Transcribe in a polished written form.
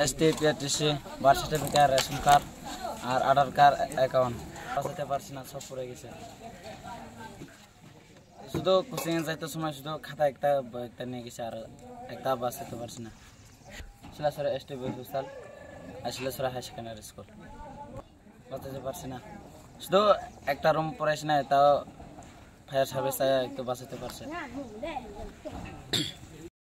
STPTC birth certificate ration card আর Aadhaar card account বাঁচাতে পারছি না, সব পড়ে গেছে। শুধু কোচিং এ যাইতে সময় শুধু খাতা একটা নিয়ে গেছে, আর একটা বাঁচাতে পারছি না। শিলাসরা STP হোস্টেল আর শিলাসরা হাই সেকেন্ডারি স্কুল বাঁচাতে পারছি না, শুধু একটা রুম পড়াইছি না, তাও ফায়ার সার্ভিস একটু বাঁচাতে পারছে।